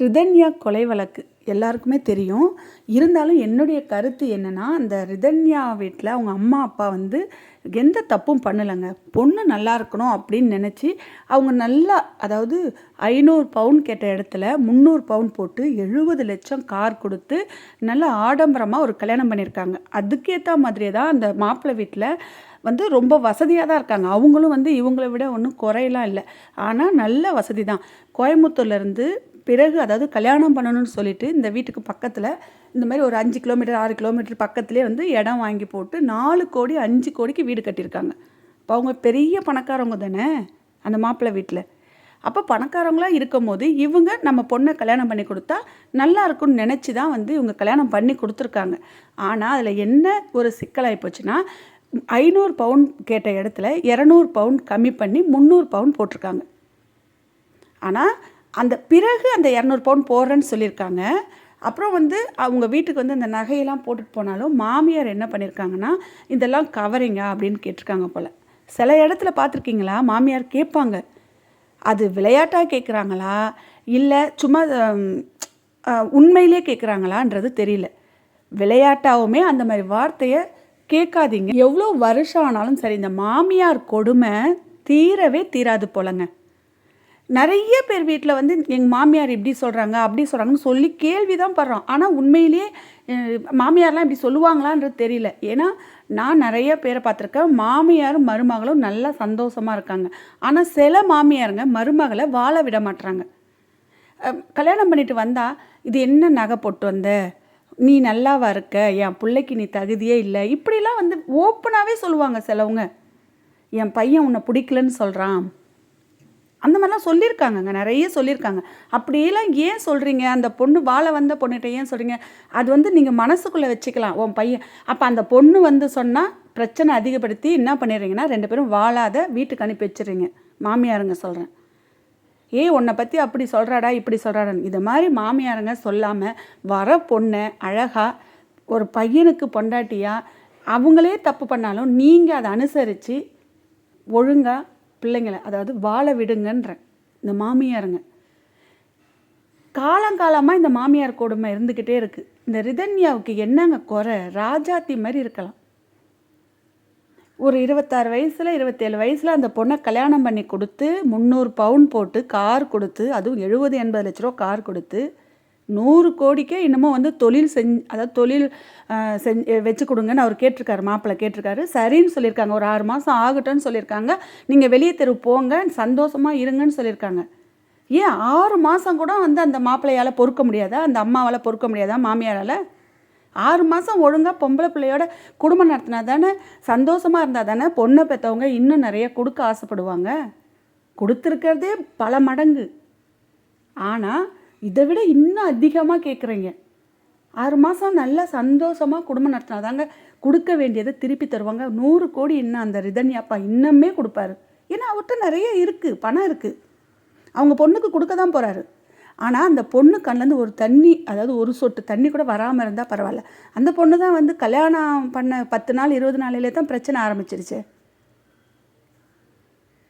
ரிதன்யா கொலை வழக்கு எல்லாருக்குமே தெரியும். இருந்தாலும் என்னுடைய கருத்து என்னன்னா, அந்த ரிதன்யா வீட்ல அவங்க அம்மா, அப்பா வந்து எந்த தப்பும் பண்ணலங்க. பொண்ணு நல்லா இருக்கணும் அப்படின்னு நெனச்சு, அவங்க நல்லா அதாவது 500 பவுன் கேட்ட இடத்துல 300 பவுன் போட்டு 70,00,000 கார் கொடுத்து, நல்லா ஆடம்பரமா ஒரு கல்யாணம் பண்ணியிருக்காங்க. அதுக்கேத்த மாதிரியே தான் அந்த மாப்பிள்ளை வீட்ல வந்து ரொம்ப வசதியா தான் இருக்காங்க. அவங்களும் வந்து இவங்கள விட ஒண்ணும் குறையெல்லாம் இல்ல. ஆனா நல்ல வசதி தான். கோயம்புத்தூர்லேருந்து பிறகு அதாவது கல்யாணம் பண்ணணும்னு சொல்லிட்டு இந்த வீட்டுக்கு பக்கத்தில் இந்த மாதிரி ஒரு 5 கிலோமீட்டர் 6 கிலோமீட்டர் பக்கத்துலேயே வந்து இடம் வாங்கி போட்டு 4 கோடி 5 கோடிக்கு வீடு கட்டியிருக்காங்க. இப்போ அவங்க பெரிய பணக்காரவங்க தானே அந்த மாப்பிள்ளை வீட்டில். அப்போ பணக்காரவங்களாக இருக்கும் போது இவங்க நம்ம பொண்ணை கல்யாணம் பண்ணி கொடுத்தா நல்லா இருக்கும்னு நினச்சி தான் வந்து இவங்க கல்யாணம் பண்ணி கொடுத்துருக்காங்க. ஆனால் அதில் என்ன ஒரு சிக்கலாகி போச்சுன்னா 500 பவுன் கேட்ட இடத்துல 200 பவுன் கம்மி பண்ணி 300 பவுன் போட்டிருக்காங்க. ஆனால் அந்த பிறகு அந்த 200 பவுன் போடுறேன்னு சொல்லியிருக்காங்க. அப்புறம் வந்து அவங்க வீட்டுக்கு வந்து அந்த நகையெல்லாம் போட்டுட்டு போனாலும் மாமியார் என்ன பண்ணியிருக்காங்கன்னா, இதெல்லாம் கவரிங்கா அப்படின்னு கேட்டிருக்காங்க போல். சில இடத்துல பார்த்துருக்கீங்களா மாமியார் கேட்பாங்க. அது விளையாட்டாக கேட்குறாங்களா இல்லை சும்மா உண்மையிலே கேட்குறாங்களான்றது தெரியல. விளையாட்டாகவுமே அந்த மாதிரி வார்த்தையை கேட்காதீங்க. எவ்வளோ வருஷம் ஆனாலும் சரி இந்த மாமியார் கொடுமை தீரவே தீராது போலங்க. நிறைய பேர் வீட்டில் வந்து எங்கள் மாமியார் இப்படி சொல்கிறாங்க அப்படி சொல்கிறாங்கன்னு சொல்லி கேள்வி தான் படுறோம். ஆனால் உண்மையிலேயே மாமியார்லாம் இப்படி சொல்லுவாங்களான்றது தெரியல. ஏன்னா நான் நிறைய பேரை பார்த்துருக்கேன். மாமியாரும் மருமகளும் நல்லா சந்தோஷமாக இருக்காங்க. ஆனால் சில மாமியாருங்க மருமகளை வாழ விட மாட்டுறாங்க. கல்யாணம் பண்ணிட்டு வந்தால் இது என்ன நகை போட்டு வந்த, நீ நல்லாவா இருக்க, என் பிள்ளைக்கு நீ தகுதியே இல்லை, இப்படிலாம் வந்து ஓப்பனாகவே சொல்லுவாங்க சிலவங்க. என் பையன் உன்னை பிடிக்கலன்னு சொல்கிறான், அந்த மாதிரிலாம் சொல்லியிருக்காங்கங்க, நிறைய சொல்லியிருக்காங்க. அப்படியெல்லாம் ஏன் சொல்கிறீங்க? அந்த பொண்ணு வாழ வந்த பொண்ணுகிட்ட ஏன் சொல்கிறீங்க? அது வந்து நீங்கள் மனசுக்குள்ளே வச்சுக்கலாம் உன் பையன். அப்போ அந்த பொண்ணு வந்து சொன்னால் பிரச்சனை அதிகப்படுத்தி என்ன பண்ணிடுறீங்கன்னா 2 பேரும் வாழாத வீட்டுக்கு அனுப்பி வச்சுறீங்க. மாமியாருங்க சொல்கிறேன். உன்னை பற்றி அப்படி சொல்கிறாடா இப்படி சொல்கிறாடான்னு இது மாதிரி மாமியாருங்க சொல்லாமல் வர பொண்ணை அழகாக ஒரு பையனுக்கு பொண்டாட்டியாக அவங்களே தப்பு பண்ணாலும் நீங்கள் அதை அனுசரித்து ஒழுங்காக பிள்ளைங்களை அதாவது வாழ விடுங்கன்றேன். இந்த மாமியாருங்க காலங்காலமாக இந்த மாமியார் கொடுமை இருந்துக்கிட்டே இருக்குது. இந்த ரிதன்யாவுக்கு என்னங்க குறை? ராஜாத்தி மாதிரி இருக்கலாம். ஒரு 26 வயசில் 27 வயசில் அந்த பொண்ணை கல்யாணம் பண்ணி கொடுத்து 300 பவுன் போட்டு கார் கொடுத்து, அதுவும் 70-80 லட்ச ரூபா கார் கொடுத்து 100 கோடிக்கே இன்னமும் வந்து தொழில் அதாவது தொழில் வச்சு கொடுங்கன்னு அவர் கேட்டிருக்காரு. மாப்பிள்ளை கேட்டிருக்காரு. சரின்னு சொல்லியிருக்காங்க. ஒரு 6 மாதம் ஆகட்டும்னு சொல்லியிருக்காங்க. நீங்கள் வெளியே தெரு போங்க, சந்தோஷமாக இருங்கன்னு சொல்லியிருக்காங்க. 6 மாதம் கூட வந்து அந்த மாப்பிள்ளையால் பொறுக்க முடியாதா? அந்த அம்மாவால் பொறுக்க முடியாதா? மாமியாரால் 6 மாதம் ஒழுங்காக பொம்பளை பிள்ளையோட குடும்பம் நடத்தினா தானே, சந்தோஷமாக இருந்தால் தானே பொண்ணை பெற்றவங்க இன்னும் நிறைய கொடுக்க ஆசைப்படுவாங்க. கொடுத்துருக்கிறதே பல மடங்கு. ஆனால் இதை விட இன்னும் அதிகமாக கேட்குறீங்க. 6 மாதம் நல்லா சந்தோஷமாக குடும்பம் நடத்தினா தாங்க கொடுக்க வேண்டியதை திருப்பி தருவாங்க. 100 கோடி இன்னும் அந்த ரிதன்யாப்பா இன்னுமே கொடுப்பாரு. ஏன்னா அவர்கிட்ட நிறைய இருக்குது, பணம் இருக்குது. அவங்க பொண்ணுக்கு கொடுக்க தான் போகிறாரு. ஆனால் அந்த பொண்ணு கண்லேருந்து ஒரு தண்ணி, அதாவது ஒரு சொட்டு தண்ணி கூட வராமல் இருந்தால் பரவாயில்ல. அந்த பொண்ணு தான் வந்து கல்யாணம் பண்ண 10 நாள் 20 நாளிலே தான் பிரச்சனை ஆரம்பிச்சிருச்சு.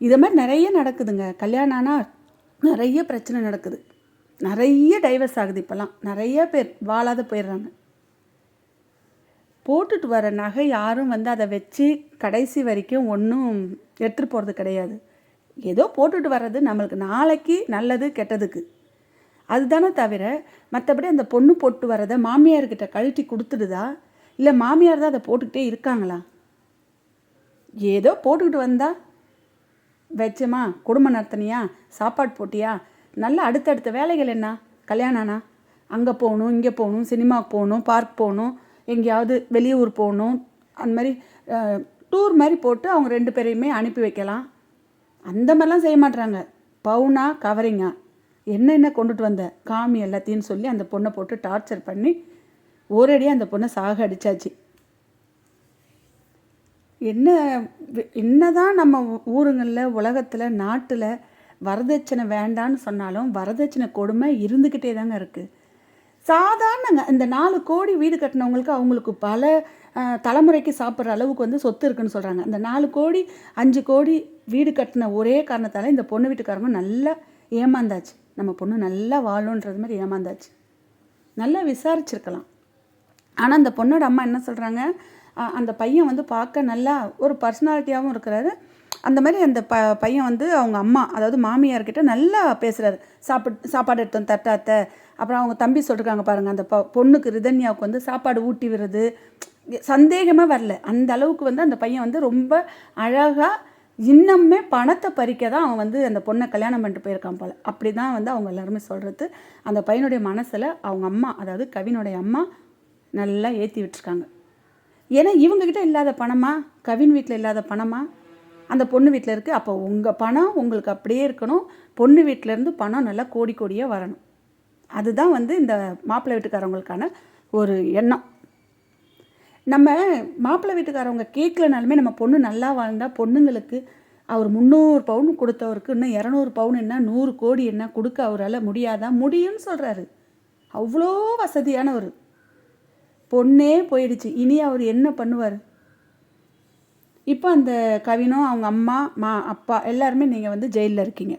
இதை மாதிரி நிறைய நடக்குதுங்க. கல்யாணம் ஆனால் நிறைய பிரச்சனை நடக்குது. நிறைய டைவர்ஸ் ஆகுது. இப்போல்லாம் நிறைய பேர் வாழாத போயிடுறாங்க. போட்டுட்டு வர நகை யாரும் வந்து அதை வச்சு கடைசி வரைக்கும் ஒன்றும் எடுத்துகிட்டு போகிறது கிடையாது. ஏதோ போட்டுட்டு வர்றது நம்மளுக்கு நாளைக்கு நல்லது கெட்டதுக்கு அதுதானே தவிர, மற்றபடி அந்த பொண்ணு போட்டு வரதை மாமியார்கிட்ட கழட்டி கொடுத்துடுதா இல்லை மாமியார் தான் அதை போட்டுக்கிட்டே இருக்காங்களா? ஏதோ போட்டுக்கிட்டு வந்தா வச்சமா, குடும்பம் நடத்தினியா, சாப்பாடு போட்டியா, நல்லா அடுத்தடுத்த வேலைகள் என்ன? கல்யாணம்னா அங்கே போகணும், இங்கே போகணும், சினிமாவுக்கு போகணும், பார்க் போகணும், எங்கேயாவது வெளியூர் போகணும், அந்த மாதிரி டூர் மாதிரி போட்டு அவங்க 2 பேரையுமே அனுப்பி வைக்கலாம். அந்த மாதிரிலாம் செய்ய மாட்டுறாங்க. பவுனா கவரிங்கா என்ன கொண்டுட்டு வந்த காமி எல்லாத்தையும் சொல்லி அந்த பொண்ணை போட்டு டார்ச்சர் பண்ணி ஒரேடியாக அந்த பொண்ணை சாக அடித்தாச்சு. என்னதான் நம்ம ஊருங்களில் உலகத்தில் நாட்டில் வரதட்சணை வேண்டான்னு சொன்னாலும் வரதட்சணை கொடுமை இருந்துக்கிட்டே தாங்க இருக்குது. சாதாரணங்க இந்த 4 கோடி வீடு கட்டினவங்களுக்கு அவங்களுக்கு பல தலைமுறைக்கு சாப்பிட்ற அளவுக்கு வந்து சொத்து இருக்குன்னு சொல்கிறாங்க. அந்த 4 கோடி 5 கோடி வீடு கட்டின ஒரே காரணத்தால் இந்த பொண்ணு வீட்டுக்காரங்க நல்லா ஏமாந்தாச்சு. நம்ம பொண்ணு நல்லா வாழுன்றது மாதிரி ஏமாந்தாச்சு. நல்லா விசாரிச்சிருக்கலாம். ஆனால் அந்த பொண்ணோட அம்மா என்ன சொல்கிறாங்க, அந்த பையன் வந்து பார்க்க நல்லா ஒரு பர்சனாலிட்டியாகவும் இருக்கிறாரு. அந்த மாதிரி அந்த பையன் வந்து அவங்க அம்மா அதாவது மாமியார்கிட்ட நல்லா பேசுகிறாரு. சாப்பாடு எடுத்தோம் தட்டாத்த. அப்புறம் அவங்க தம்பி சொல்லிருக்காங்க பாருங்கள், அந்த பொண்ணுக்கு ரிதன்யாவுக்கு வந்து சாப்பாடு ஊட்டி விடுறது சந்தேகமாக வரல. அந்த அளவுக்கு வந்து அந்த பையன் வந்து ரொம்ப அழகாக இன்னுமே பணத்தை பறிக்க தான் அவன் வந்து அந்த பொண்ணை கல்யாணம் பண்ணிட்டு போயிருக்கான் போல். அப்படி தான் வந்து அவங்க எல்லாருமே சொல்கிறது. அந்த பையனுடைய மனசில் அவங்க அம்மா அதாவது கவினுடைய அம்மா நல்லா ஏற்றி விட்டுருக்காங்க. ஏன்னா இவங்கக்கிட்ட இல்லாத பணமா, கவின் வீட்டில் இல்லாத பணமா அந்த பொண்ணு வீட்டில் இருக்குது. அப்போ உங்கள் பணம் உங்களுக்கு அப்படியே இருக்கணும், பொண்ணு வீட்டிலேருந்து பணம் நல்லா கோடி கோடியாக வரணும். அதுதான் வந்து இந்த மாப்பிள்ளை வீட்டுக்காரவங்களுக்கான ஒரு எண்ணம். நம்ம மாப்பிள்ளை வீட்டுக்காரவங்க கேட்கலனாலுமே நம்ம பொண்ணு நல்லா வாழ்ந்தால் பொண்ணுங்களுக்கு அவர் 300 பவுன் கொடுத்தவருக்கு இன்னும் 200 பவுன் என்ன 100 கோடி என்ன கொடுக்க அவரால் முடியாதான்? முடியும்னு சொல்கிறாரு. அவ்வளோ வசதியானவர். பொண்ணே போயிடுச்சு, இனி அவர் என்ன பண்ணுவார்? இப்போ அந்த கவினும் அவங்க அம்மா அப்பா எல்லாருமே நீங்கள் வந்து ஜெயிலில் இருக்கீங்க.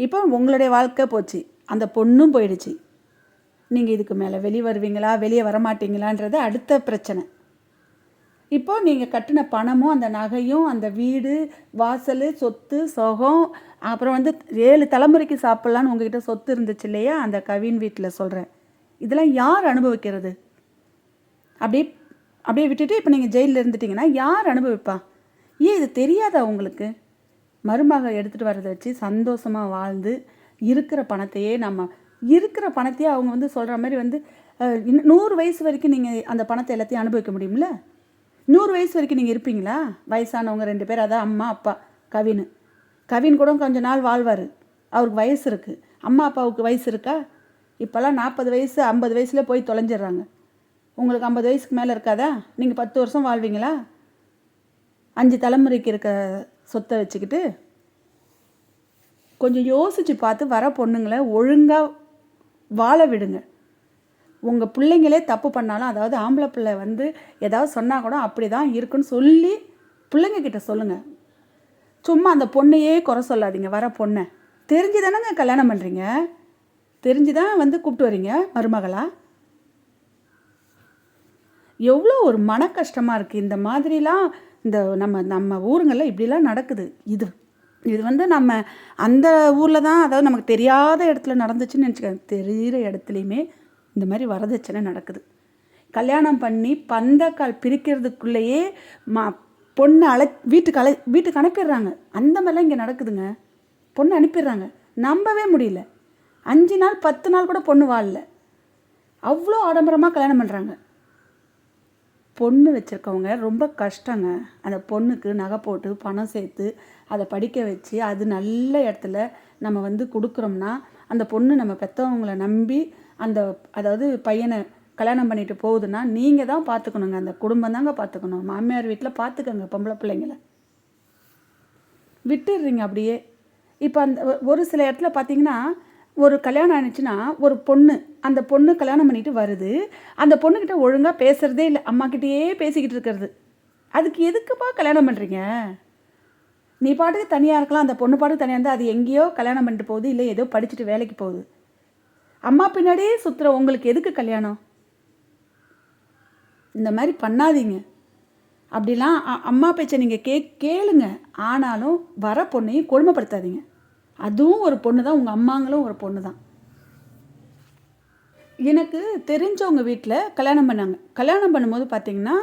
இப்போ உங்களுடைய வாழ்க்கை போச்சு, அந்த பொண்ணும் போயிடுச்சு. நீங்கள் இதுக்கு மேலே வெளியே வருவீங்களா வெளியே வரமாட்டீங்களான்றது அடுத்த பிரச்சனை. இப்போது நீங்கள் கட்டின பணமும் அந்த நகையும் அந்த வீடு வாசல் சொத்து சொகம் அப்புறம் வந்து 7 தலைமுறைக்கு சாப்பிட்லான்னு உங்ககிட்ட சொத்து இருந்துச்சு இல்லையா, அந்த கவின் வீட்டில் சொல்கிறேன். இதெல்லாம் யார் அனுபவிக்கிறது? அப்படியே விட்டுட்டு இப்போ நீங்கள் ஜெயிலில் இருந்துட்டிங்கன்னா யார் அனுபவிப்பா? ஏன் இது தெரியாதா உங்களுக்கு? மருமக எடுத்துகிட்டு வர்றதை வச்சு சந்தோஷமாக வாழ்ந்து இருக்கிற பணத்தையே அவங்க வந்து சொல்கிற மாதிரி வந்து 100 வயசு வரைக்கும் நீங்கள் அந்த பணத்தை எல்லாத்தையும் அனுபவிக்க முடியும்ல? 100 வயசு வரைக்கும் நீங்கள் இருப்பீங்களா? வயசானவங்க 2 பேர், அதான் அம்மா அப்பா. கவின் கூட கொஞ்ச நாள் வாழ்வார், அவருக்கு வயசு இருக்குது. அம்மா அப்பாவுக்கு வயசு இருக்கா? இப்போல்லாம் 40 வயசு 50 வயசுல போய் தொலைஞ்சிடுறாங்க. உங்களுக்கு 50 வயசுக்கு மேலே இருக்காதா? நீங்கள் 10 வருஷம் வாழ்வீங்களா? 5 தலைமுறைக்கு இருக்க சொத்தை வச்சுக்கிட்டு? கொஞ்சம் யோசித்து பார்த்து வர பொண்ணுங்களை ஒழுங்காக வாழ விடுங்க. உங்கள் பிள்ளைங்களே தப்பு பண்ணாலும், அதாவது ஆம்பளை பிள்ளை வந்து ஏதாவது சொன்னால் கூட அப்படி தான் இருக்குன்னு சொல்லி பிள்ளைங்கக்கிட்ட சொல்லுங்கள். சும்மா அந்த பொண்ணையே குறை சொல்லாதீங்க. வர பொண்ணை தெரிஞ்சு தானேங்க கல்யாணம் பண்ணுறீங்க, தெரிஞ்சு தான் வந்து கூப்பிட்டு வரீங்க மருமகளா. எவ்வளோ ஒரு மன கஷ்டமாக இருக்குது. இந்த மாதிரிலாம் இந்த நம்ம ஊருங்களில் இப்படிலாம் நடக்குது. இது வந்து நம்ம அந்த ஊரில் தான், அதாவது நமக்கு தெரியாத இடத்துல நடந்துச்சுன்னு நினச்சிக்கோங்க. தெரிகிற இடத்துலையுமே இந்த மாதிரி வரதட்சணை நடக்குது. கல்யாணம் பண்ணி பந்தக்கால் பிரிக்கிறதுக்குள்ளேயே பொண்ணை வீட்டுக்கு அனுப்பிடுறாங்க. அந்த மாதிரிலாம் இங்கே நடக்குதுங்க. பொண்ணு அனுப்பிடுறாங்க, நம்பவே முடியல. 5 நாள் 10 நாள் கூட பொண்ணு வாழல, அவ்வளோ ஆடம்பரமாக கல்யாணம் பண்ணுறாங்க. பொண்ணு வச்சுருக்கவங்க ரொம்ப கஷ்டங்க. அந்த பொண்ணுக்கு நகை போட்டு பணம் சேர்த்து அதை படிக்க வச்சு அது நல்ல இடத்துல நம்ம வந்து கொடுக்குறோம்னா, அந்த பொண்ணு நம்ம பெற்றவங்கள நம்பி அதாவது பையனை கல்யாணம் பண்ணிட்டு போகுதுன்னா நீங்கள் தான் பார்த்துக்கணுங்க. அந்த குடும்பம் தாங்க பார்த்துக்கணும். மாமியார் வீட்டில் பார்த்துக்கங்க. பொம்பளை பிள்ளைங்கள விட்டுடுறீங்க அப்படியே. இப்போ ஒரு சில இடத்துல பார்த்தீங்கன்னா, ஒரு கல்யாணம் ஆனிச்சுன்னா ஒரு பொண்ணு அந்த பொண்ணு கல்யாணம் பண்ணிட்டு வருது, அந்த பொண்ணுக்கிட்ட ஒழுங்காக பேசுகிறதே இல்லை, அம்மாக்கிட்டேயே பேசிக்கிட்டு இருக்கிறது. அதுக்கு எதுக்குப்பா கல்யாணம் பண்ணுறீங்க? நீ பாட்டுக்கு தனியாக இருக்கலாம், அந்த பொண்ணு பாட்டுக்கு தனியாக இருந்தால் அது எங்கேயோ கல்யாணம் பண்ணிட்டு போகுது, இல்லை ஏதோ படிச்சுட்டு வேலைக்கு போகுது. அம்மா பின்னாடியே சுற்றுற உங்களுக்கு எதுக்கு கல்யாணம்? இந்த மாதிரி பண்ணாதீங்க. அப்படிலாம் அம்மா பேச்சை நீங்கள் கேளுங்க, ஆனாலும் வர பொண்ணையும் கொடுமைப்படுத்தாதீங்க. அதுவும் ஒரு பொண்ணு தான், உங்கள் அம்மாங்களும் ஒரு பொண்ணு தான். எனக்கு தெரிஞ்சவங்க வீட்டில் கல்யாணம் பண்ணாங்க. கல்யாணம் பண்ணும்போது பார்த்திங்கன்னா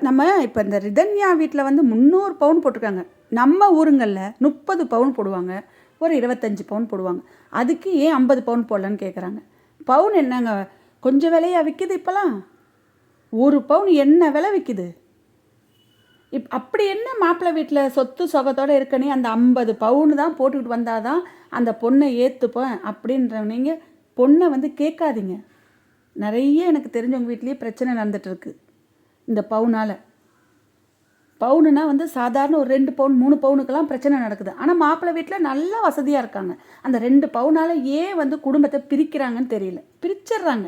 நம்ம இப்போ இந்த ரிதன்யா வீட்டில் வந்து 300 பவுன் போட்டிருக்காங்க. நம்ம ஊருங்களில் 30 பவுன் போடுவாங்க, ஒரு 25 பவுன் போடுவாங்க. அதுக்கு ஏன் 50 பவுன் போடலன்னு கேட்குறாங்க. பவுன் என்னங்க கொஞ்சம் விலையாக விற்கிது இப்போலாம்? 1 பவுன் என்ன விலை விற்கிது? அப்படி என்ன மாப்பிள்ளை வீட்டில் சொத்து சொகத்தோடு இருக்கனே, அந்த 50 பவுன் தான் போட்டுக்கிட்டு வந்தால் தான் அந்த பொண்ணை ஏற்றுப்பேன் அப்படின்ற நீங்கள் பொண்ணை வந்து கேட்காதீங்க. நிறைய எனக்கு தெரிஞ்சவங்க வீட்லேயே பிரச்சனை நடந்துகிட்ருக்கு இந்த பவுனால். பவுனுனா வந்து சாதாரண ஒரு 2 பவுன் 3 பவுனுக்கெல்லாம் பிரச்சனை நடக்குது. ஆனால் மாப்பிள்ளை வீட்டில் நல்லா வசதியாக இருக்காங்க. அந்த 2 பவுனால் ஏன் வந்து குடும்பத்தை பிரிக்கிறாங்கன்னு தெரியல, பிரிச்சிடுறாங்க.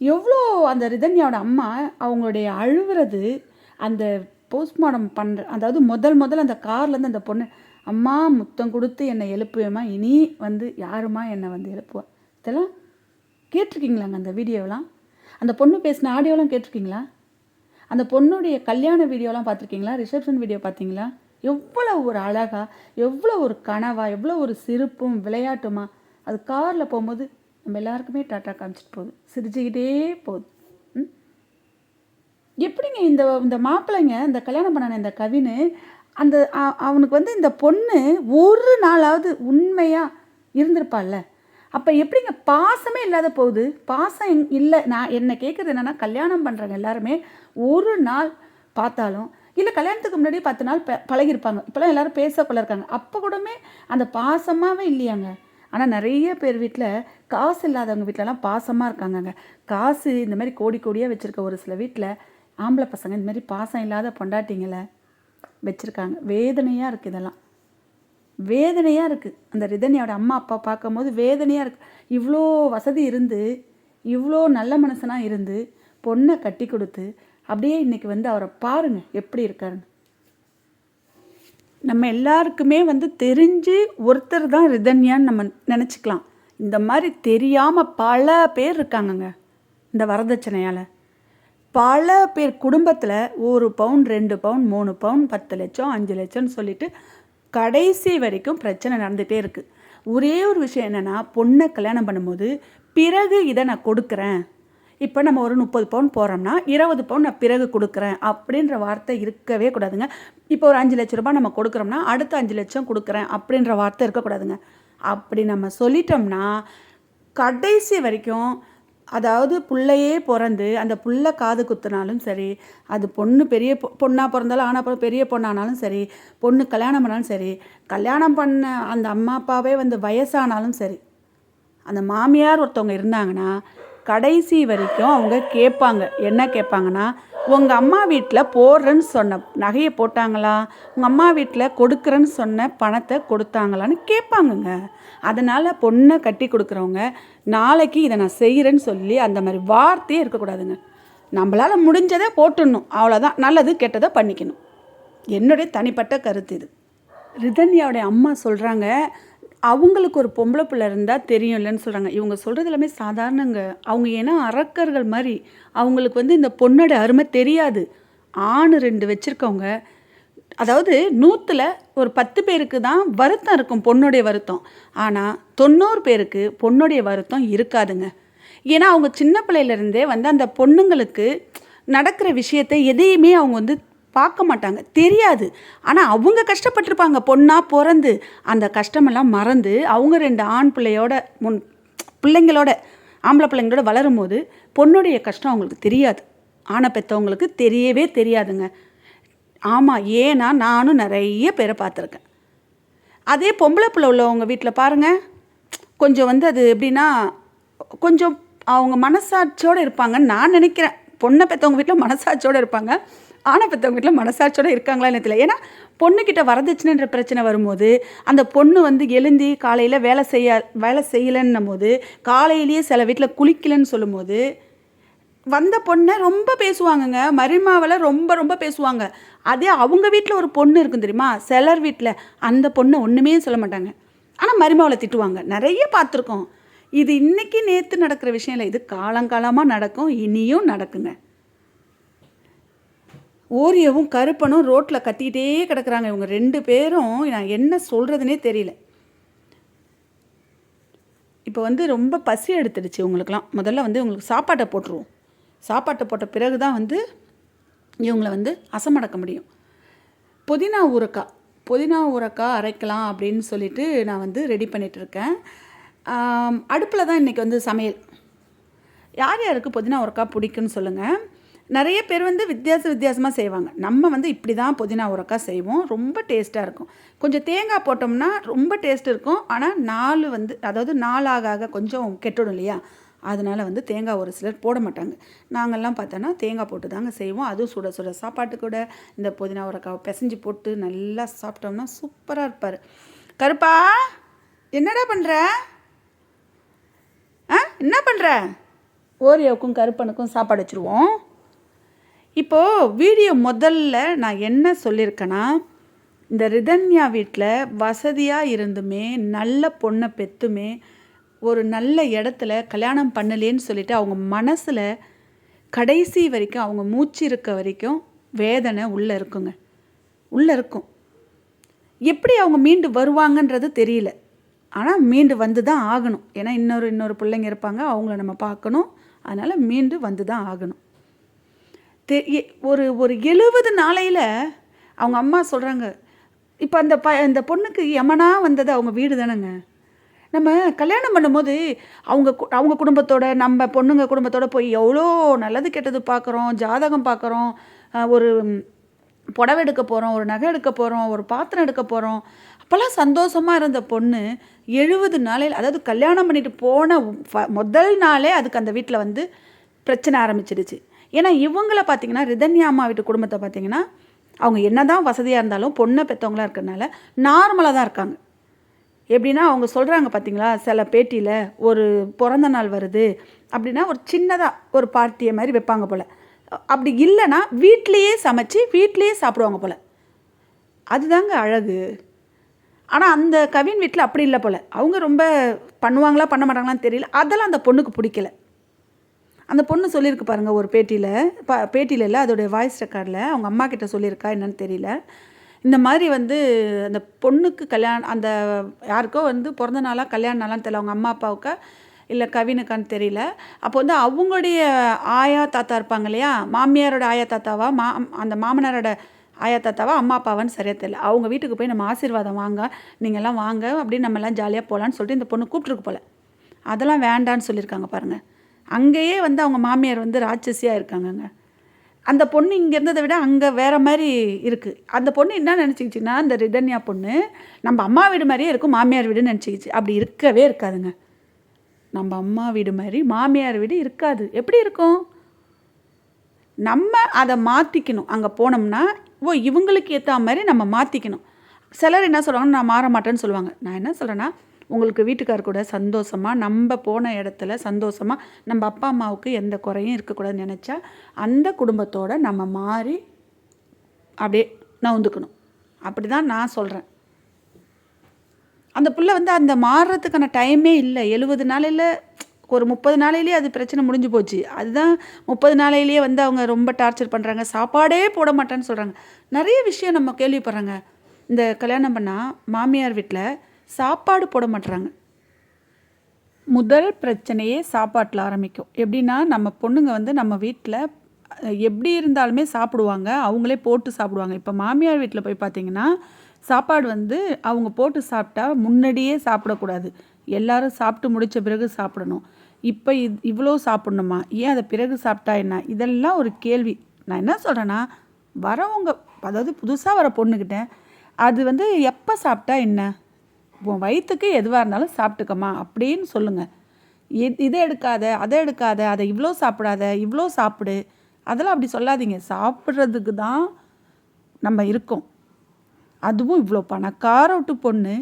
எவ்வளோ அந்த ரிதன்யாவோட அம்மா அவங்களுடைய அழுவுறது, அந்த போஸ்ட்மார்ட்டம் பண்ணுற, அதாவது முதல் அந்த கார்லேருந்து அந்த பொண்ணு அம்மா முத்தம் கொடுத்து என்னை எழுப்புவேம்மா, இனி வந்து யாருமா என்னை வந்து எழுப்புவா? இதெல்லாம் கேட்டிருக்கீங்களாங்க அந்த வீடியோலாம்? அந்த பொண்ணு பேசின ஆடியோலாம் கேட்டிருக்கீங்களா? அந்த பொண்ணுடைய கல்யாண வீடியோலாம் பார்த்துருக்கீங்களா? ரிசப்ஷன் வீடியோ பார்த்தீங்களா? எவ்வளோ ஒரு அழகா, எவ்வளோ ஒரு கனவா, எவ்வளோ ஒரு சிரிப்பும் விளையாட்டுமா. அது காரில் போகும்போது நம்ம எல்லாருக்குமே டாட்டா காமிச்சிட்டு போகுது, சிரிச்சுக்கிட்டே போகுது. எப்படிங்க இந்த இந்த மாப்பிள்ளைங்க, இந்த கல்யாணம் பண்ணான இந்த கவின்னு, அந்த அவனுக்கு வந்து இந்த பொண்ணு ஒரு நாளாவது உண்மையாக இருந்திருப்பாள்ல? அப்போ எப்படிங்க பாசமே இல்லாத போகுது? பாசம் இல்லை. நான் என்ன கேட்குறது என்னென்னா, கல்யாணம் பண்ணுறவங்க எல்லாருமே ஒரு நாள் பார்த்தாலும், இல்லை கல்யாணத்துக்கு முன்னாடியே 10 நாள் பழகிருப்பாங்க. இப்போலாம் எல்லோரும் பேசக்குள்ள இருக்காங்க. அப்போ கூடமே அந்த பாசமாகவே இல்லையாங்க. ஆனால் நிறைய பேர் வீட்டில், காசு இல்லாதவங்க வீட்டிலலாம் பாசமாக இருக்காங்கங்க. காசு இந்த மாதிரி கோடி கோடியாக வச்சுருக்க ஒரு சில வீட்டில் ஆம்பளை பசங்க இந்த மாதிரி பாசம் இல்லாத பொண்டாட்டிங்களை வச்சுருக்காங்க. வேதனையாக இருக்குது, இதெல்லாம் வேதனையாக இருக்குது. அந்த ரிதன்யாவோட அம்மா அப்பா பார்க்கும்போது வேதனையாக இருக்குது. இவ்வளோ வசதி இருந்து, இவ்வளோ நல்ல மனுஷனாக இருந்து, பொண்ணை கட்டி கொடுத்து, அப்படியே இன்றைக்கி வந்து அவரை பாருங்கள் எப்படி இருக்காருன்னு. நம்ம எல்லாருக்குமே வந்து தெரிஞ்சு ஒருத்தர் தான் ரிதன்யான்னு நம்ம நினச்சிக்கலாம். இந்த மாதிரி தெரியாமல் பல பேர் இருக்காங்கங்க. இந்த வரதட்சணையால் பல பேர் குடும்பத்தில் 1 பவுன் 2 பவுன் 3 பவுன் 10 லட்சம் 5 லட்சம்னு சொல்லிட்டு கடைசி வரைக்கும் பிரச்சனை நடந்துகிட்டே இருக்குது. ஒரே ஒரு விஷயம் என்னென்னா, பொண்ணை கல்யாணம் பண்ணும்போது பிறகு இதை நான் கொடுக்குறேன், இப்போ நம்ம ஒரு 30 பவுன் போகிறோம்னா 20 பவுன் நான் பிறகு கொடுக்குறேன் அப்படின்ற வார்த்தை இருக்கவே கூடாதுங்க. இப்போ ஒரு 5 லட்ச ரூபாய் நம்ம கொடுக்குறோம்னா அடுத்த 5 லட்சம் கொடுக்குறேன் அப்படின்ற வார்த்தை இருக்கக்கூடாதுங்க. அப்படி நம்ம சொல்லிட்டோம்னா கடைசி வரைக்கும், அதாவது பிள்ளையே பிறந்து அந்த புள்ள காது குத்துனாலும் சரி, அது பொண்ணு பெரிய பொண்ணாக பிறந்தாலும் ஆனால் பெரிய பொண்ணானாலும் சரி, பொண்ணு கல்யாணம் பண்ணாலும் சரி, கல்யாணம் பண்ண அந்த அம்மா அப்பாவே வந்து வயசானாலும் சரி, அந்த மாமியார் ஒருத்தவங்க இருந்தாங்கன்னா கடைசி வரைக்கும் அவங்க கேட்பாங்க. என்ன கேட்பாங்கன்னா, உங்கள் அம்மா வீட்டில் போடுறேன்னு சொன்ன நகையை போட்டாங்களா, உங்கள் அம்மா வீட்டில் கொடுக்குறேன்னு சொன்ன பணத்தை கொடுத்தாங்களான்னு கேட்பாங்கங்க. அதனால் பொண்ணை கட்டி கொடுக்குறவங்க நாளைக்கு இதை நான் செய்கிறேன்னு சொல்லி அந்த மாதிரி வார்த்தையே இருக்கக்கூடாதுங்க. நம்மளால் முடிஞ்சதை போட்டுடணும், அவ்வளோதான். நல்லது கெட்டதை பண்ணிக்கணும். என்னுடைய தனிப்பட்ட கருத்து இது. ரிதன்யாவுடைய அம்மா சொல்கிறாங்க, அவங்களுக்கு ஒரு பொம்பளை பிள்ளை இருந்தால் தெரியும் இல்லைன்னு சொல்கிறாங்க. இவங்க சொல்கிறது எல்லாமே சாதாரணங்க. அவங்க ஏன்னா அரக்கர்கள் மாதிரி. அவங்களுக்கு வந்து இந்த பொண்ணோட அருமை தெரியாது. ஆண் 2 வச்சுருக்கவங்க, அதாவது 100ல் ஒரு 10 பேருக்கு தான் வருத்தம் இருக்கும், பொண்ணுடைய வருத்தம். ஆனால் 90 பேருக்கு பொண்ணுடைய வருத்தம் இருக்காதுங்க. ஏன்னா அவங்க சின்ன பிள்ளையிலேருந்தே வந்து அந்த பொண்ணுங்களுக்கு நடக்கிற விஷயத்தை எதையுமே அவங்க வந்து பார்க்க மாட்டாங்க, தெரியாது. ஆனால் அவங்க கஷ்டப்பட்டிருப்பாங்க பொண்ணாக பிறந்து. அந்த கஷ்டமெல்லாம் மறந்து அவங்க 2 ஆண் பிள்ளைங்களோட ஆம்பளை பிள்ளைங்களோட வளரும் போது பொண்ணுடைய கஷ்டம் அவங்களுக்கு தெரியாது. ஆணை பெற்றவங்களுக்கு தெரியவே தெரியாதுங்க. ஆமாம், ஏன்னா நானும் நிறைய பேரை பார்த்துருக்கேன். அதே பொம்பளை பிள்ளை உள்ளவங்க வீட்டில் பாருங்கள், கொஞ்சம் வந்து அது எப்படின்னா கொஞ்சம் அவங்க மனசாட்சியோடு இருப்பாங்கன்னு நான் நினைக்கிறேன். பொண்ணை பெற்றவங்க வீட்டில் மனசாட்சியோடு இருப்பாங்க, ஆணை பெற்றவங்க வீட்டில் மனசாட்சியோடு இருக்காங்களா தெரியல. ஏன்னா பொண்ணுக்கிட்ட வரதட்சணைன்ற பிரச்சனை வரும்போது அந்த பொண்ணு வந்து எழுந்தி காலையில் வேலை செய்யலைன்னும் போது, காலையிலேயே சில வீட்டில் குளிக்கலைன்னு சொல்லும்போது வந்த பொண்ணை ரொம்ப பேசுவாங்கங்க. மருமாவில் ரொம்ப ரொம்ப பேசுவாங்க. அதே அவங்க வீட்டில் ஒரு பொண்ணு இருக்கும் தெரியுமா, சிலர் வீட்டில் அந்த பொண்ணை ஒன்றுமே சொல்ல மாட்டாங்க, ஆனால் மருமாவில் திட்டுவாங்க. நிறைய பார்த்துருக்கோம். இது இன்றைக்கி நேற்று நடக்கிற விஷயம் இல்லை, இது காலங்காலமாக நடக்கும், இனியும் நடக்குங்க. ஓரியவும் கருப்பனும் ரோட்டில் கத்திக்கிட்டே கிடக்குறாங்க. இவங்க 2 பேரும் நான் என்ன சொல்கிறதுனே தெரியல. இப்போ வந்து ரொம்ப பசி எடுத்துடுச்சு உங்களுக்கெல்லாம். முதல்ல வந்து உங்களுக்கு சாப்பாட்டை போட்டுருவோம். சாப்பாட்டை போட்ட பிறகு தான் வந்து இவங்களை வந்து அசமடக்க முடியும். புதினா ஊறுக்காய் அரைக்கலாம் அப்படின்னு சொல்லிட்டு நான் வந்து ரெடி பண்ணிகிட்ருக்கேன். அடுப்பில் தான் இன்றைக்கி வந்து சமையல். யார் யாருக்கு புதினா ஊறுக்காய் பிடிக்குன்னு சொல்லுங்கள். நிறைய பேர் வந்து வித்தியாசமாக செய்வாங்க. நம்ம வந்து இப்படி தான் புதினா ஊறுக்காய் செய்வோம், ரொம்ப டேஸ்ட்டாக இருக்கும். கொஞ்சம் தேங்காய் போட்டோம்னா ரொம்ப டேஸ்ட் இருக்கும். ஆனால் நாள் ஆக கொஞ்சம் கெட்டுடும் இல்லையா, அதனால் வந்து தேங்காய் ஒரு சிலர் போட மாட்டாங்க. நாங்கள்லாம் பார்த்தோன்னா தேங்காய் போட்டு தாங்க செய்வோம். அதுவும் சுட சுட சாப்பாட்டு கூட இந்த புதினா ஊறுக்காய் பிசைஞ்சு போட்டு நல்லா சாப்பிட்டோம்னா சூப்பராக இருப்பார். கருப்பா, என்னடா பண்ணுற? என்ன பண்ணுற? ஓரியோவுக்கும் கருப்பனுக்கும் சாப்பாடு வச்சுருவோம். இப்போது வீடியோ முதல்ல நான் என்ன சொல்லியிருக்கேன்னா, இந்த ரிதன்யா வீட்டில் வசதியாக இருந்துமே நல்ல பொண்ணை பெற்றுமே ஒரு நல்ல இடத்துல கல்யாணம் பண்ணலேன்னு சொல்லிட்டு அவங்க மனசில் கடைசி வரைக்கும் அவங்க மூச்சு இருக்க வரைக்கும் வேதனை உள்ளே இருக்குங்க, உள்ளே இருக்கும். எப்படி அவங்க மீண்டு வருவாங்கன்றது தெரியல. ஆனால் மீண்டு வந்து தான் ஆகணும். ஏன்னா இன்னொரு பிள்ளைங்க இருப்பாங்க, அவங்கள நம்ம பார்க்கணும். அதனால் மீண்டு வந்து தான் ஆகணும். ஒரு ஒரு 70 நாளையில் அவங்க அம்மா சொல்கிறாங்க, இப்போ அந்த பொண்ணுக்கு யமனா வந்தது அவங்க வீடு தானேங்க. நம்ம கல்யாணம் பண்ணும்போது அவங்க குடும்பத்தோட நம்ம பொண்ணுங்க குடும்பத்தோட போய் எவ்வளோ நல்லது கெட்டது பார்க்குறோம், ஜாதகம் பார்க்குறோம், ஒரு புடவை எடுக்க போகிறோம், ஒரு நகை எடுக்க போகிறோம், ஒரு பாத்திரம் எடுக்க போகிறோம். அப்போல்லாம் சந்தோஷமாக இருந்த பொண்ணு 70 நாளையில், அதாவது கல்யாணம் பண்ணிட்டு போன முதல் நாளே அதுக்கு அந்த வீட்டில் வந்து பிரச்சனை ஆரம்பிச்சிடுச்சு. ஏன்னா இவங்கள பார்த்திங்கன்னா, ரிதன்யா அம்மா வீட்டு குடும்பத்தை பார்த்திங்கன்னா, அவங்க என்ன தான் வசதியாக இருந்தாலும் பொண்ணை பெற்றவங்களாக இருக்கிறனால நார்மலாக தான் இருக்காங்க. எப்படின்னா அவங்க சொல்கிறாங்க பார்த்திங்களா, சில பேட்டியில் ஒரு பிறந்த நாள் வருது அப்படின்னா ஒரு சின்னதாக ஒரு பார்ட்டியை மாதிரி வைப்பாங்க போல். அப்படி இல்லைன்னா வீட்லேயே சமைச்சு வீட்லேயே சாப்பிடுவாங்க போல். அதுதாங்க அழகு. ஆனால் அந்த கவின் வீட்டில் அப்படி இல்லை போல். அவங்க ரொம்ப பண்ணுவாங்களா பண்ண மாட்டாங்களான்னு தெரியல. அதெல்லாம் அந்த பொண்ணுக்கு பிடிக்கல. அந்த பொண்ணு சொல்லியிருக்கு பாருங்கள் ஒரு பேட்டியில் இல்லை, அதோடைய வாய்ஸ் ரெக்கார்டில் அவங்க அம்மா கிட்ட சொல்லியிருக்கா என்னன்னு தெரியல. இந்த மாதிரி வந்து அந்த பொண்ணுக்கு கல்யாணம், அந்த யாருக்கோ வந்து பிறந்த நாளாக கல்யாண நாளான்னு தெரியல, அவங்க அம்மா அப்பாவுக்கா இல்லை கவினுக்கான்னு தெரியல. அப்போ வந்து அவங்களுடைய ஆயா தாத்தா இருப்பாங்க இல்லையா, மாமியாரோட ஆயா தாத்தாவா அந்த மாமனாரோட ஆயா தாத்தாவா அம்மா அப்பாவான்னு சரியாக தெரியல. அவங்க வீட்டுக்கு போய் நம்ம ஆசீர்வாதம் வாங்க, நீங்கள்லாம் வாங்க அப்படின்னு நம்ம எல்லாம் ஜாலியாக போகலான்னு சொல்லிட்டு இந்த பொண்ணு கூப்பிட்ருக்கு போல். அதெல்லாம் வேண்டான்னு சொல்லியிருக்காங்க பாருங்கள். அங்கேயே வந்து அவங்க மாமியார் வந்து ராட்சசியாக இருக்காங்கங்க. அந்த பொண்ணு இங்கே இருந்ததை விட அங்கே வேறு மாதிரி இருக்குது. அந்த பொண்ணு என்ன நினச்சிக்கிச்சின்னா, இந்த ரிதன்யா பொண்ணு நம்ம அம்மா வீடு மாதிரியே இருக்கும், மாமியார் வீடுன்னு நினச்சிக்கிச்சு. அப்படி இருக்கவே இருக்காதுங்க. நம்ம அம்மா வீடு மாதிரி மாமியார் வீடு இருக்காது. எப்படி இருக்கும்? நம்ம அதை மாற்றிக்கணும். அங்கே போனோம்னா இவங்களுக்கு ஏற்ற மாதிரி நம்ம மாற்றிக்கணும். சிலர் என்ன சொல்லுவாங்கன்னா, நான் மாற மாட்டேன்னு சொல்லுவாங்க. நான் என்ன சொல்கிறேன்னா, உங்களுக்கு வீட்டுக்கார் கூட சந்தோஷமாக நம்ம போன இடத்துல சந்தோஷமாக நம்ம அப்பா அம்மாவுக்கு எந்த குறையும் இருக்கக்கூடாதுன்னு நினச்சா அந்த குடும்பத்தோடு நம்ம மாறி அப்படியே நவுந்துக்கணும். அப்படி தான் நான் சொல்கிறேன். அந்த பிள்ளை வந்து அந்த மாறுறதுக்கான டைமே இல்லை. 70 நாளையில் ஒரு 30 நாளையிலேயே அது பிரச்சனை முடிஞ்சு போச்சு. அதுதான் 30 நாளையிலேயே வந்து அவங்க ரொம்ப டார்ச்சர் பண்ணுறாங்க, சாப்பாடே போட மாட்டேன்னு சொல்கிறாங்க. நிறைய விஷயம் நம்ம கேள்விப்படுறாங்க. இந்த கல்யாணம் பண்ணால் மாமியார் வீட்டில் சாப்பாடு போட மாட்டுறாங்க. முதல் பிரச்சனையே சாப்பாட்டில் ஆரம்பிக்கும். எப்படின்னா, நம்ம பொண்ணுங்க வந்து நம்ம வீட்டில் எப்படி இருந்தாலுமே சாப்பிடுவாங்க, அவங்களே போட்டு சாப்பிடுவாங்க. இப்போ மாமியார் வீட்டில் போய் பார்த்திங்கன்னா, சாப்பாடு வந்து அவங்க போட்டு சாப்பிட்டா முன்னாடியே சாப்பிடக்கூடாது, எல்லோரும் சாப்பிட்டு முடித்த பிறகு சாப்பிடணும். இப்போ இவ்வளோ சாப்பிட்ணுமா, ஏன் அதை பிறகு சாப்பிட்டா என்ன, இதெல்லாம் ஒரு கேள்வி. நான் என்ன சொல்கிறேன்னா, வரவங்க அதாவது புதுசாக வர பொண்ணுக்கிட்ட அது வந்து எப்போ சாப்பிட்டா என்ன, உன் வயிற்றுக்கு எதுவாக இருந்தாலும் சாப்பிட்டுக்கம்மா அப்படின்னு சொல்லுங்கள். இதை எடுக்காத, அதை எடுக்காத, அதை இவ்வளோ சாப்பிடாத, இவ்வளோ சாப்பிடு, அதெல்லாம் அப்படி சொல்லாதீங்க. சாப்பிட்றதுக்கு தான் நம்ம இருக்கோம். அதுவும் இவ்வளோ பணக்கார விட்டு பொண்ணு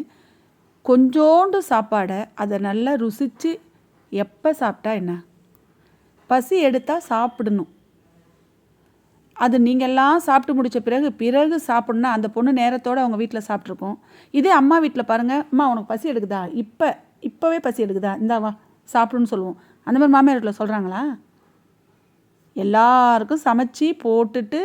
கொஞ்சோண்டு சாப்பாடை அதை நல்லா ருசித்து எப்போ சாப்பிட்டா என்ன, பசி எடுத்தால் சாப்பிடணும். அது நீங்கள்லாம் சாப்பிட்டு முடித்த பிறகு சாப்பிட்ணுன்னா அந்த பொண்ணு நேரத்தோடு அவங்க வீட்டில் சாப்பிட்ருக்கோம். இதே அம்மா வீட்டில் பாருங்கள், அம்மா உனக்கு பசி எடுக்குதா, இப்போவே பசி எடுக்குதா, இந்தாவா சாப்பிடுன்னு சொல்லுவோம். அந்த மாதிரி மாமியார் வீட்டில் சொல்கிறாங்களா? எல்லாருக்கும் சமைச்சி போட்டுட்டு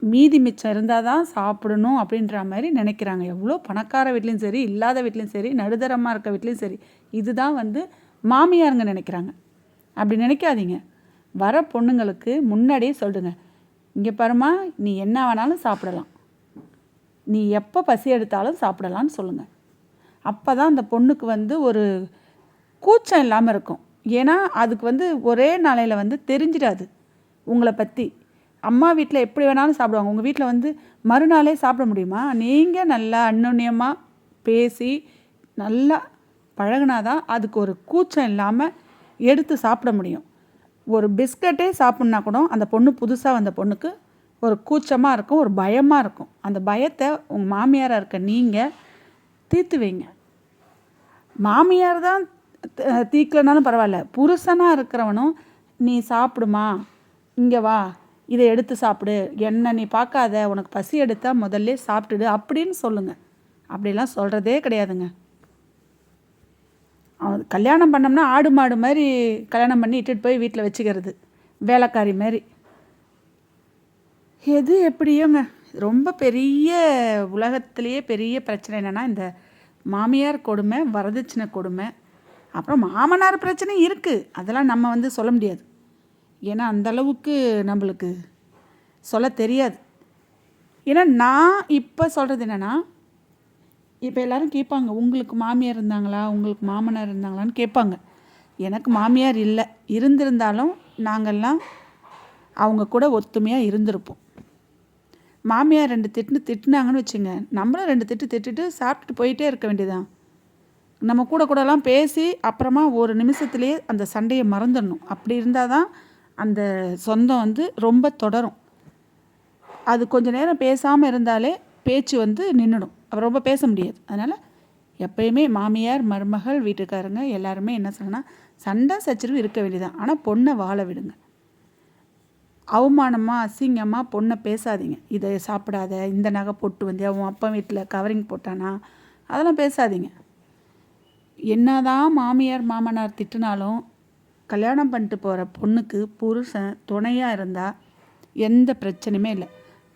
மீதி மிச்சம் இருந்தால் தான் சாப்பிடணும் அப்படின்ற மாதிரி நினைக்கிறாங்க. எவ்வளோ பணக்கார வீட்லேயும் சரி, இல்லாத வீட்லேயும் சரி, நடுத்தரமாக இருக்க வீட்லேயும் சரி, இதுதான் வந்து மாமியாருங்க நினைக்கிறாங்க. அப்படி நினைக்காதீங்க. வர பொண்ணுங்களுக்கு முன்னாடியே சொல்லுங்க, இங்கே பாருமா, நீ என்ன வேணாலும் சாப்பிடலாம், நீ எப்போ பசி எடுத்தாலும் சாப்பிடலான்னு சொல்லுங்கள். அப்போ தான் அந்த பொண்ணுக்கு வந்து ஒரு கூச்சம் இல்லாமல் இருக்கும். ஏன்னா அதுக்கு வந்து ஒரே நாளையில் வந்து தெரிஞ்சிடாது உங்களை பற்றி. அம்மா வீட்டில் எப்படி வேணாலும் சாப்பிடுவாங்க, உங்கள் வீட்டில் வந்து மறுநாளே சாப்பிட முடியுமா? நீங்கள் நல்லா அந்யோன்யமாக பேசி நல்லா பழகுனாதான் அதுக்கு ஒரு கூச்சம் இல்லாமல் எடுத்து சாப்பிட முடியும். ஒரு பிஸ்கட்டே சாப்பிட்னா கூட அந்த பொண்ணு புதுசாக வந்த பொண்ணுக்கு ஒரு கூச்சமாக இருக்கும், ஒரு பயமாக இருக்கும். அந்த பயத்தை உங்கள் மாமியாராக இருக்க நீங்கள் தீர்த்து வைங்க. மாமியார் தான் தீக்கலைனாலும் பரவாயில்ல, புருஷனாக இருக்கிறவனும் நீ சாப்பிடுமா, இங்கே வா, இதை எடுத்து சாப்பிடு, என்ன நீ பார்க்காத, உனக்கு பசி எடுத்தால் முதல்ல சாப்பிட்டுடு அப்படின்னு சொல்லுங்கள். அப்படிலாம் சொல்கிறதே கிடையாதுங்க. கல்யாணம் பண்ணோம்னா ஆடு மாடு மாதிரி கல்யாணம் பண்ணி இட்டுட்டு போய் வீட்டில் வச்சுக்கிறது, வேலைக்காரி மாதிரி. எது எப்படியோங்க, ரொம்ப பெரிய உலகத்திலேயே பெரிய பிரச்சனை என்னென்னா இந்த மாமியார் கொடுமை, வரதட்சணை கொடுமை. அப்புறம் மாமனார் பிரச்சனை இருக்குது, அதெல்லாம் நம்ம சொல்ல முடியாது. ஏன்னா அந்தளவுக்கு நம்மளுக்கு சொல்ல தெரியாது. ஏன்னா நான் இப்போ சொல்கிறது என்னென்னா, இப்போ எல்லோரும் கேட்பாங்க, உங்களுக்கு மாமியார் இருந்தாங்களா, உங்களுக்கு மாமனார் இருந்தாங்களான்னு கேட்பாங்க. எனக்கு மாமியார் இல்லை, இருந்திருந்தாலும் நாங்கள்லாம் அவங்க கூட ஒத்துமையாக இருந்திருப்போம். மாமியார் 2 திட்டுனாங்கன்னு வச்சுங்க, நம்மளும் 2 திட்டுட்டு சாப்பிட்டுட்டு போயிட்டே இருக்க வேண்டியதான். நம்ம கூடலாம் பேசி அப்புறமா ஒரு நிமிஷத்துலேயே அந்த சண்டையை மறந்துடணும். அப்படி இருந்தால் தான் அந்த சொந்தம் ரொம்ப தொடரும். அது கொஞ்சம் நேரம் பேசாமல் இருந்தாலே பேச்சு நின்றுடும், அப்போ ரொம்ப பேச முடியாது. அதனால் எப்பயுமே மாமியார், மருமகள், வீட்டுக்காரங்க எல்லாருமே என்ன சொல்லணும்னா, சண்டை சச்சரவு இருக்க வேண்டியதான். ஆனால் பொண்ணை வாழ விடுங்க. அவமானமாக அசிங்கமாக பொண்ணை பேசாதீங்க. இதை சாப்பிடாத, இந்த நகை போட்டு வந்தியா, உன் அப்பா வீட்டில் கவரிங் போட்டானா, அதெல்லாம் பேசாதீங்க. என்னதான் மாமியார் மாமனார் திட்டினாலும் கல்யாணம் பண்ணிட்டு போகிற பொண்ணுக்கு புருஷன் துணையாக இருந்தால் எந்த பிரச்சனையுமே இல்லை.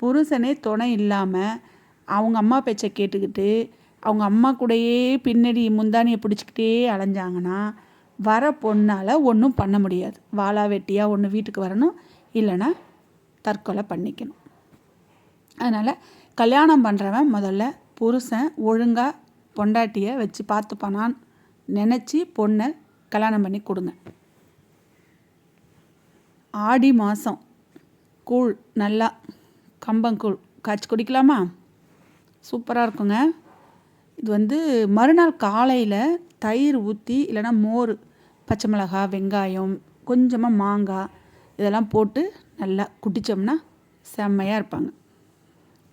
புருஷனே துணை இல்லாமல் அவங்க அம்மா பேச்சை கேட்டுக்கிட்டு அவங்க அம்மா கூடயே பின்னாடி முந்தானியை பிடிச்சிக்கிட்டே அலைஞ்சாங்கன்னா வர பொண்ணால் ஒன்றும் பண்ண முடியாது. வாளா வெட்டியாக ஒன்று வீட்டுக்கு வரணும், இல்லைன்னா தற்கொலை பண்ணிக்கணும். அதனால் கல்யாணம் பண்ணுறவன் முதல்ல புருஷன் ஒழுங்காக பொண்டாட்டியை வச்சு பார்த்துப்பானான்னு நினச்சி பொண்ணை கல்யாணம் பண்ணி கொடுங்க. ஆடி மாதம் கூழ், நல்லா கம்பங்கூழ் காய்ச்சி குடிக்கலாமா? சூப்பராக இருக்குங்க. இது மறுநாள் காலையில் தயிர் ஊற்றி, இல்லைன்னா மோர், பச்சை மிளகாய், வெங்காயம், கொஞ்சமாக மாங்காய் இதெல்லாம் போட்டு நல்லா குடித்தோம்னா செம்மையாக இருப்பாங்க.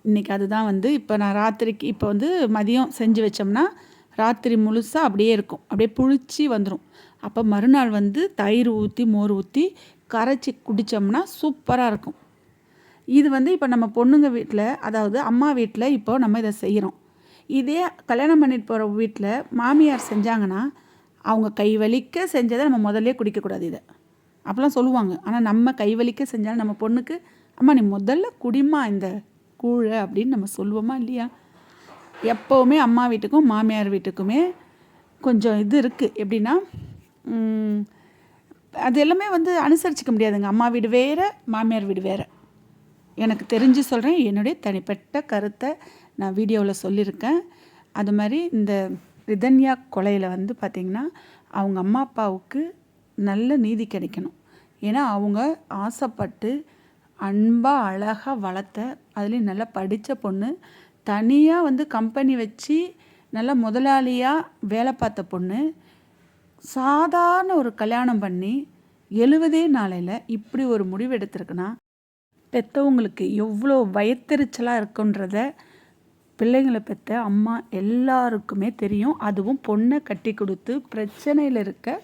இன்றைக்கி அதுதான் இப்போ நான் ராத்திரிக்கு இப்போ மதியம் செஞ்சு வச்சோம்னா ராத்திரி முழுசாக அப்படியே இருக்கும், அப்படியே புளிச்சு வந்துடும். அப்போ மறுநாள் தயிர் ஊற்றி மோர் ஊற்றி கரைச்சி குடித்தோம்னா சூப்பராக இருக்கும். இது இப்போ நம்ம பொண்ணுங்க வீட்டில், அதாவது அம்மா வீட்டில் இப்போ நம்ம இதை செய்கிறோம். இதே கல்யாணம் பண்ணிட்டு போகிற வீட்டில் மாமியார் செஞ்சாங்கன்னா அவங்க கை வலிக்க செஞ்சதை நம்ம முதல்ல குடிக்கக்கூடாது இதை, அப்போலாம் சொல்லுவாங்க. ஆனால் நம்ம கை வலிக்க செஞ்சாலும் நம்ம பொண்ணுக்கு, அம்மா நீ முதல்ல குடிமா இந்த கூழை அப்படின்னு நம்ம சொல்லுவோமா இல்லையா? எப்போவுமே அம்மா வீட்டுக்கும் மாமியார் வீட்டுக்குமே கொஞ்சம் இது இருக்குது. எப்படின்னா அது எல்லாமே அனுசரிச்சிக்க முடியாதுங்க. அம்மா வீடு வேறு, மாமியார் வீடு வேறு. எனக்கு தெரிஞ்சு சொல்கிறேன், என்னுடைய தனிப்பட்ட கருத்தை நான் வீடியோவில் சொல்லியிருக்கேன். அது மாதிரி இந்த ரிதன்யா கொலையில் பார்த்திங்கன்னா அவங்க அம்மா அப்பாவுக்கு நல்ல நீதி கிடைக்கணும். ஏன்னா அவங்க ஆசைப்பட்டு அன்பாக அழகாக வளர்த்த, அதுலேயும் நல்லா படித்த பொண்ணு, தனியாக கம்பெனி வச்சு நல்லா முதலாளியாக வேலை பார்த்த பொண்ணு, சாதாரண ஒரு கல்யாணம் பண்ணி 70 நாளையில் இப்படி ஒரு முடிவு எடுத்திருக்குன்னா பெற்றவங்களுக்கு எவ்வளோ வயிற்றெரிச்சலாக இருக்குன்றத பிள்ளைங்களை பெற்ற அம்மா எல்லாருக்குமே தெரியும். அதுவும் பொண்ணை கட்டி கொடுத்து பிரச்சனையில் இருக்க